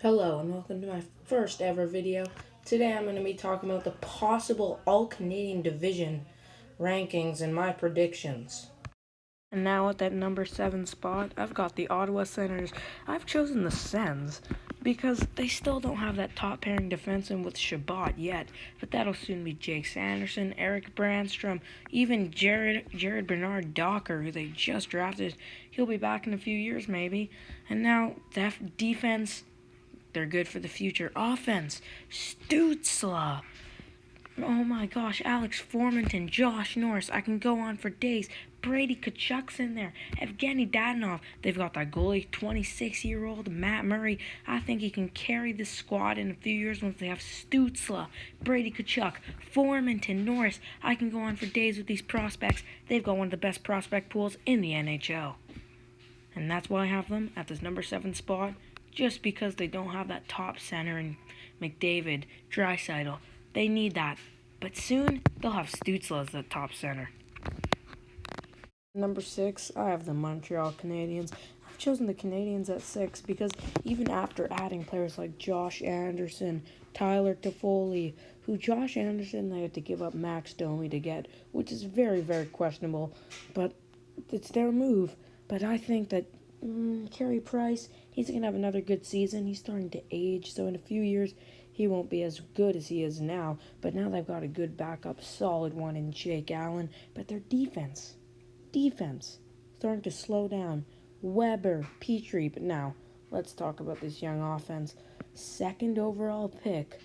Hello and welcome to my first ever video. Today I'm going to be talking about the possible All-Canadian Division rankings and my predictions. And now at that number 7 spot, I've got the Ottawa Senators. I've chosen the Sens because they still don't have that top pairing defenseman with Shabbat yet, but that'll soon be Jake Sanderson, Eric Brandstrom, even Jared Bernard Docker, who they just drafted. He'll be back in a few years maybe. And now that defense, they're good for the future. Offense, Stutzla. Oh my gosh, Alex Formenton, Josh Norris. I can go on for days. Brady Tkachuk's in there. Evgeny Dadonov. They've got that goalie, 26-year-old Matt Murray. I think he can carry the squad in a few years once they have Stutzla, Brady Tkachuk, Formenton, Norris. I can go on for days with these prospects. They've got one of the best prospect pools in the NHL. And that's why I have them at this number 7 spot. Just because they don't have that top center in McDavid, Draisaitl. They need that. But soon, they'll have Stutzla as the top center. Number 6, I have the Montreal Canadiens. I've chosen the Canadiens at 6 because even after adding players like Josh Anderson, Tyler Toffoli, who Josh Anderson they had to give up Max Domi to get, which is very, very questionable. But it's their move. But I think that Carey Price, he's going to have another good season. He's starting to age, so in a few years, he won't be as good as he is now. But now they've got a good backup, solid one in Jake Allen. But their defense, starting to slow down. Weber, Petrie. But now, let's talk about this young offense. Second overall pick,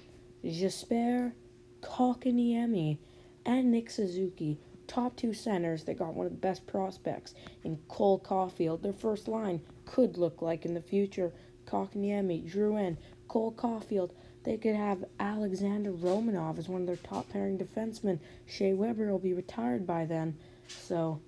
Jesper Kotkaniemi and Nick Suzuki. Top two centers. They got one of the best prospects in Cole Caulfield. Their first line could look like in the future Kotkaniemi, Drouin, Cole Caulfield. They could have Alexander Romanov as one of their top pairing defensemen. Shea Weber will be retired by then. So,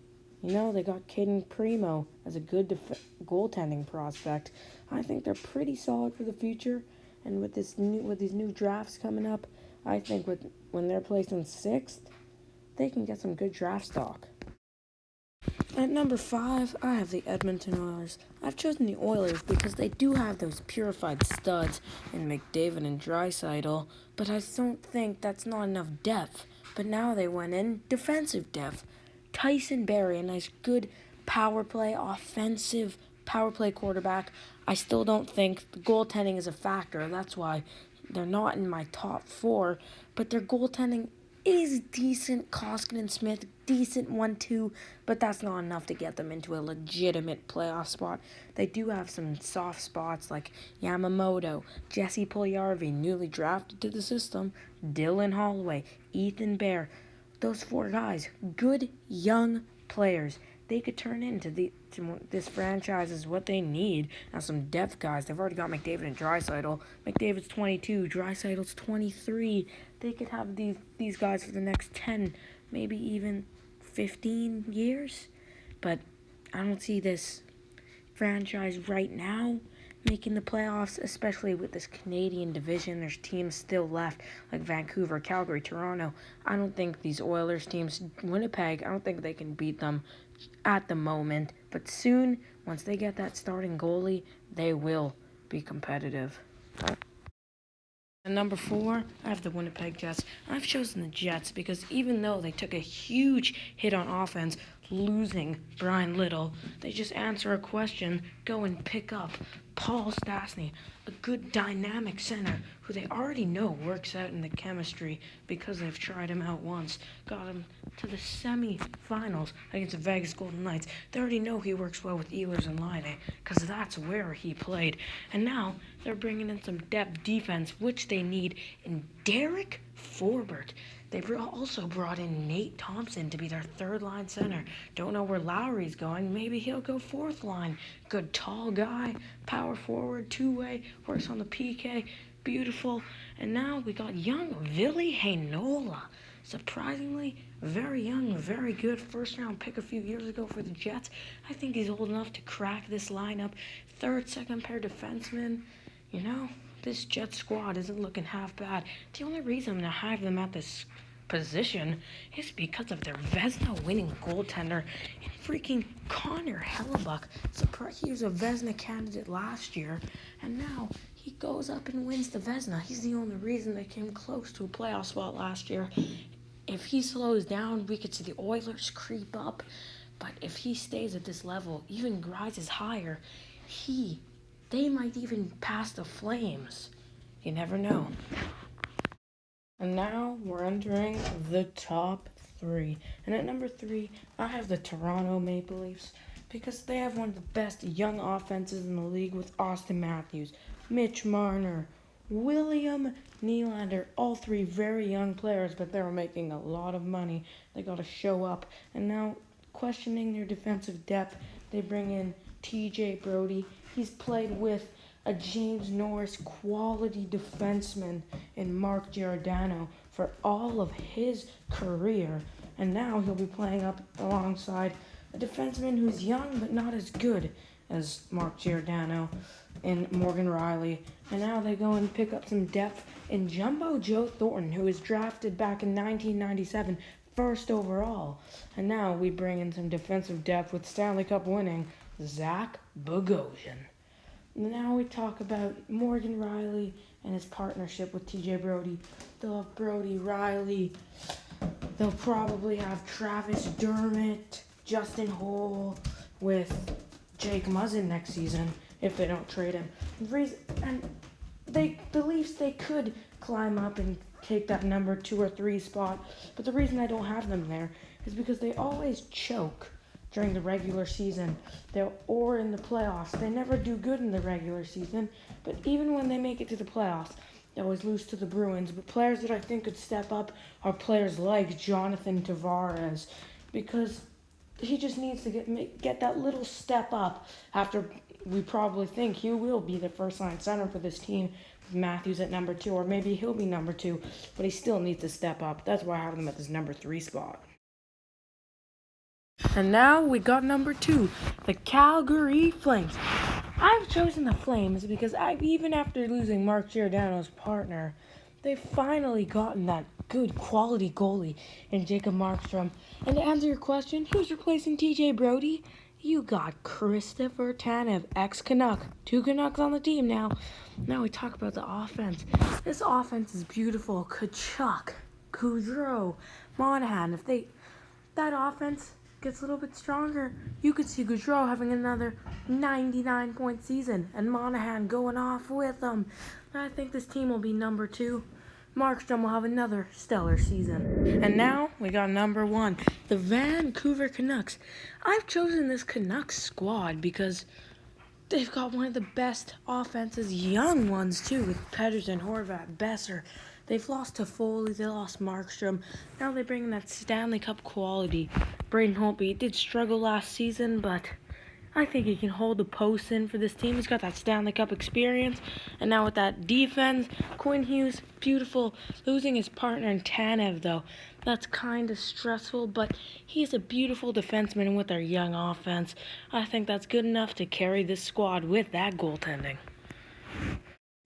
they got Caden Primo as a good goaltending prospect. I think they're pretty solid for the future. And with these new drafts coming up, I think when they're placed in 6th, they can get some good draft stock. At number 5, I have the Edmonton Oilers. I've chosen the Oilers because they do have those purified studs in McDavid and Draisaitl, but I don't think that's not enough depth. But now they went in defensive depth. Tyson Barrie, a nice good offensive power play quarterback. I still don't think the goaltending is a factor. That's why they're not in my top 4, but their goaltending is decent. Koskinen Smith, decent 1-2, but that's not enough to get them into a legitimate playoff spot. They do have some soft spots like Yamamoto, Jesse Puljujarvi, newly drafted to the system, Dylan Holloway, Ethan Bear. Those 4 guys, good young players. They could turn into this franchise is what they need. Now some depth guys. They've already got McDavid and Draisaitl. McDavid's 22, Draisaitl's 23. They could have these guys for the next 10, maybe even 15 years. But I don't see this franchise right now making the playoffs, especially with this Canadian division. There's teams still left like Vancouver, Calgary, Toronto. I don't think these Oilers teams, Winnipeg, I don't think they can beat them at the moment. But soon, once they get that starting goalie, they will be competitive. At number 4, I have the Winnipeg Jets. I've chosen the Jets because even though they took a huge hit on offense, losing Brian Little, they just answer a question, go and pick up Paul Stastny, a good dynamic center who they already know works out in the chemistry because they've tried him out once. Got him to the semi-finals against the Vegas Golden Knights. They already know he works well with Ehlers and Laine because that's where he played. And now they're bringing in some depth defense, which they need in Derek Forbort. They've also brought in Nate Thompson to be their third-line center. Don't know where Lowry's going. Maybe he'll go fourth line. Good tall guy, power forward, two-way, works on the PK. Beautiful. And now we got young Ville Heinola. Surprisingly, very young, very good first-round pick a few years ago for the Jets. I think he's old enough to crack this lineup. Third, second pair defenseman. This Jet squad isn't looking half bad. The only reason to have them at this position is because of their Vezina winning goaltender and freaking Connor Hellebuck. Surprised he was a Vezina candidate last year, and now he goes up and wins the Vezina. He's the only reason they came close to a playoff spot last year. If he slows down, we could see the Oilers creep up. But if he stays at this level, even rises higher, they might even pass the Flames. You never know. And now we're entering the top 3. And at number 3, I have the Toronto Maple Leafs because they have one of the best young offenses in the league with Austin Matthews, Mitch Marner, William Nylander, all 3 very young players, but they were making a lot of money. They got to show up. And now, questioning their defensive depth, they bring in TJ Brody. He's played with a James Norris quality defenseman in Mark Giordano for all of his career. And now he'll be playing up alongside a defenseman who's young but not as good as Mark Giordano and Morgan Riley. And now they go and pick up some depth in Jumbo Joe Thornton, who was drafted back in 1997, first overall. And now we bring in some defensive depth with Stanley Cup winning Zach Bogosian. Now we talk about Morgan Riley and his partnership with TJ Brody. They'll have Brody, Riley. They'll probably have Travis Dermott, Justin Holl with Jake Muzzin next season if they don't trade him. And the Leafs, they could climb up and take that number 2 or 3 spot. But the reason I don't have them there is because they always choke during the regular season or in the playoffs. They never do good in the regular season, but even when they make it to the playoffs, they always lose to the Bruins. But players that I think could step up are players like Jonathan Tavares, because he just needs to get that little step up after we probably think he will be the first-line center for this team with Matthews at number 2, or maybe he'll be number 2, but he still needs to step up. That's why I have him at this number 3 spot. And now we got number 2, the Calgary Flames. I've chosen the Flames because even after losing Mark Giordano's partner, they've finally gotten that good quality goalie in Jacob Markstrom. And to answer your question, who's replacing TJ Brody? You got Christopher Tanev, ex-Canuck. 2 Canucks on the team now. Now we talk about the offense. This offense is beautiful. Tkachuk, Gaudreau, Monahan. If that offense gets a little bit stronger, you could see Gaudreau having another 99-point season and Monahan going off with them. I think this team will be number 2. Markstrom will have another stellar season. And now we got number 1, the Vancouver Canucks. I've chosen this Canucks squad because they've got one of the best offenses, young ones too, with Pettersson, Horvat, Besser. They've lost to Foley, they lost Markstrom. Now they bring in that Stanley Cup quality. Braden Holtby did struggle last season, but I think he can hold the post in for this team. He's got that Stanley Cup experience. And now with that defense, Quinn Hughes, beautiful. Losing his partner in Tanev, though, that's kind of stressful, but he's a beautiful defenseman, and with their young offense, I think that's good enough to carry this squad with that goaltending.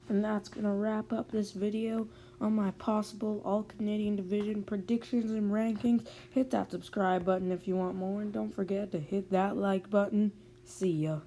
And that's going to wrap up this video on my possible All-Canadian Division predictions and rankings. Hit that subscribe button if you want more, and don't forget to hit that like button. See ya.